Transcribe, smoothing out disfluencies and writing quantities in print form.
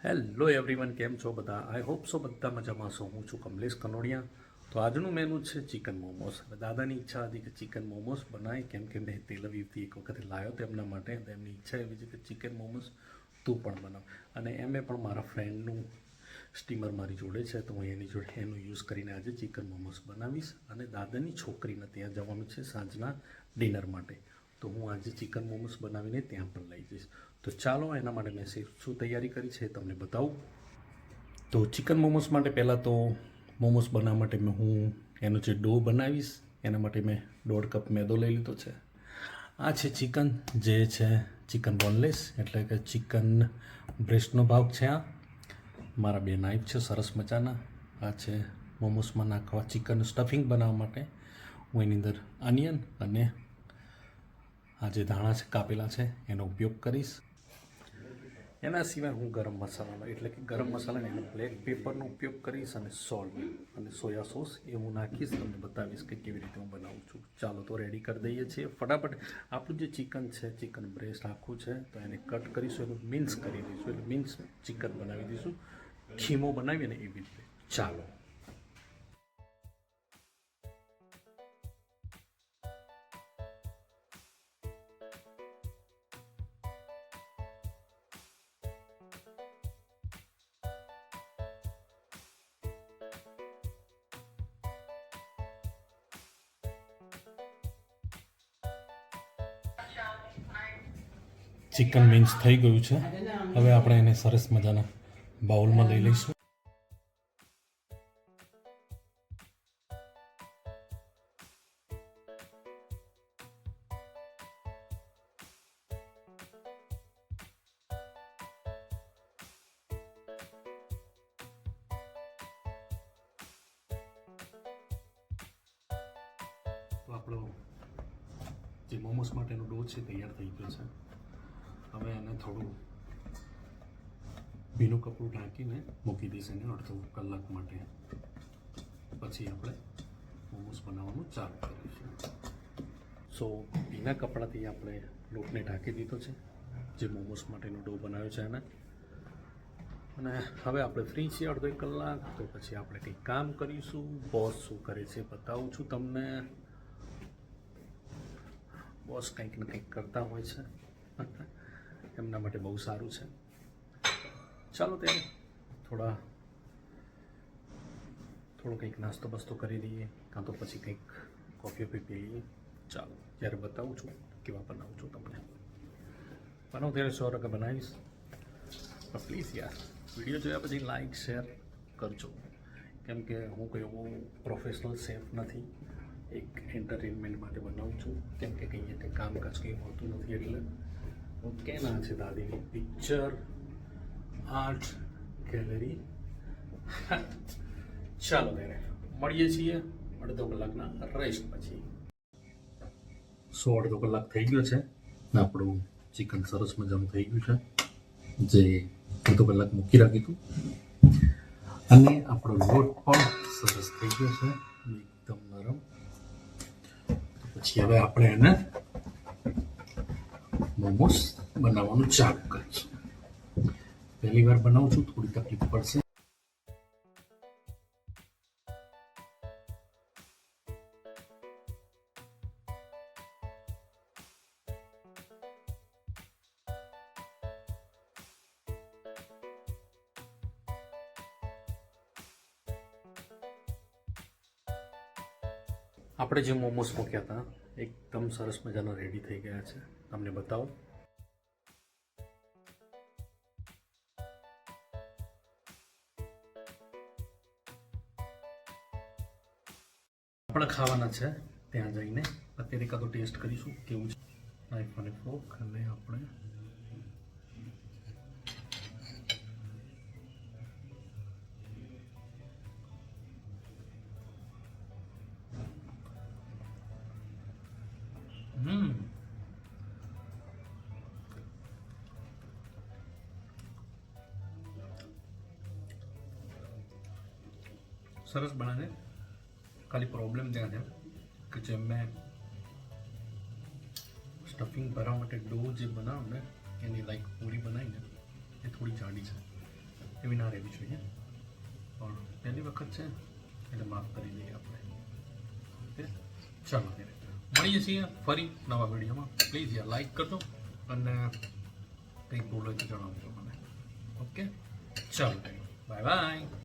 Hello everyone, કેમ છો બધા? આઈ હોપ સો બધા મજામાં છો. હું છું કમલેશ કનોડિયા. તો આજનું મેનુ છે ચિકન મોમોસ. દાદાની ઈચ્છા હતી કે ચિકન મોમોસ બનાય, કેમ કે મેં તેલ અવીવથી એક વખત લાવ્યો તો એમના માટે. એમની ઈચ્છા એવી છે કે ચિકન મોમોસ તું પણ બનાવ. અને એમે પણ મારા ફ્રેન્ડનું સ્ટીમર મારી જોડે છે, તો હું એની જોડે એનું યુઝ કરીને આજે ચિકન મોમોસ બનાવીશ. અને દાદાની છોકરીને ત્યાં જવાનું છે સાંજના ડિનર માટે, તો હું આજે ચિકન મોમોસ બનાવીને ત્યાં પણ લઈ જઈશ. તો ચાલો, એના માટે મેં શું તૈયારી કરી છે તમને બતાવું. તો ચિકન મોમોસ માટે પહેલાં તો મોમોસ બનાવવા માટે હું એનો જે ડો બનાવીશ એના માટે મેં 1.5 કપ મેદો લઈ લીધો છે. આ છે ચિકન, જે છે ચિકન બોનલેસ, એટલે કે ચિકન બ્રેસ્ટનો ભાગ છે. આ મારા 2 નાઇફ છે સરસ મજાના. આ છે મોમોસમાં નાખવા ચિકન સ્ટફિંગ બનાવવા માટે. હું એની અંદર અનિયન અને આ જે ધાણા છે કાપેલા છે એનો ઉપયોગ કરીશ. એના સિવાય હું ગરમ મસાલાનો, એટલે કે ગરમ મસાલાને એનો બ્લેક પેપરનો ઉપયોગ કરીશ, અને સોલ્ટ અને સોયા સોસ એ હું નાખીશ. તમને બતાવીશ કે કેવી રીતે હું બનાવું છું. ચાલો તો રેડી કરી દઈએ છીએ ફટાફટ. આપણું જે ચિકન છે, ચિકન બ્રેસ્ટ આખું છે, તો એને કટ કરીશું, એનું મિન્સ કરી દઈશું, એટલે મિન્સ ચિકન બનાવી દઈશું, ખીમો બનાવીએ ને એવી રીતે. ચાલો. ચિકન મિન્સ થઈ ગયું છે. હવે આપણે એને સરસ મજાના બાઉલમાં લઈ લઈશું. તો આપણો જે મોમોસ માટેનો ડો છે તૈયાર થઈ ગયો છે. હવે એને થોડું ભીનું કપડું ઢાંકીને મૂકી દઈશ એને અડધો કલાક માટે. પછી આપણે મોમોસ બનાવવાનું ચાલુ કરીશું. સો ભીના કપડાથી આપણે લોટને ઢાંકી દીધો છે, જે મોમોસ માટેનો ડો બનાવ્યો છે એને. અને હવે આપણે ફ્રી છીએ અડધો 1 કલાક, તો પછી આપણે કંઈક કામ કરીશું. બોસ શું કરે છે બતાવું છું તમને. બોસ કંઈક ને કંઈક કરતા હોય છે, એમના માટે બહુ સારું છે. ચાલો ત્યારે થોડો કંઈક નાસ્તો બસ્તો કરી દઈએ, કાં તો પછી કંઈક કોફી પી લઈએ. ચાલો, જ્યારે બતાવું છું કેવા બનાવું છું તમને. બનાવું ત્યારે 100% બનાવીશ. પણ પ્લીઝ યાર, વિડીયો જોયા પછી લાઈક શેર કરજો, કેમ કે હું કોઈ એવો પ્રોફેશનલ શેફ નથી. એક એન્ટરટેનમેન્ટ માટે બનાવું છું, કેમ કે કંઈ કામકાજ કંઈ હોતું નથી. એટલે ઓકે. ના છે દાદીની પિક્ચર આર્ટ ગેલેરી. ચાલો ત્યારે મળીએ છીએ અડધો કલાકના રેસ્ટ પછી. અડધો કલાક થઈ ગયો છે ને આપણું ચિકન સરસ મજાનું થઈ ગયું છે, જે અડધો કલાક મૂકી રાખ્યું હતું. અને આપણો લોટ પણ સરસ થઈ ગયો છે, એકદમ નરમ. પછી હવે આપણે એને મોમોસ બનાવવાનું ચાલુ કરીશું. પહેલી વાર બનાવું છું, થોડી તકલીફ પડશે. આપણે જે મોમોસ મૂક્યા હતા એકદમ સરસ મજાના રેડી થઈ ગયા છે. તમને બતાવો. આપણે ખાવાના છે ત્યાં જઈને. અત્યારે કાં તો ટેસ્ટ કરીશું કેવું છે. નાઇફ અને ફોર્ક અને આપણે સરસ બને છે. ખાલી પ્રોબ્લેમ ત્યાં છે કે જેમ મેં સ્ટફિંગ ભરવા માટે ડો જે બનાવું ને, એની લાઈક પૂરી બનાવીને એ થોડી જાડી છે. એવી ના રહેવી જોઈએ, પણ પહેલી વખત છે એટલે માફ કરી દઈએ આપણે. ઓકે, ચાલો ત્યારે મળીએ છીએ ફરી નવા વિડીયોમાં. પ્લીઝ યાર લાઈક કરજો અને કંઈક બોલો તો જણાવજો મને. ઓકે, ચાલો બાય બાય.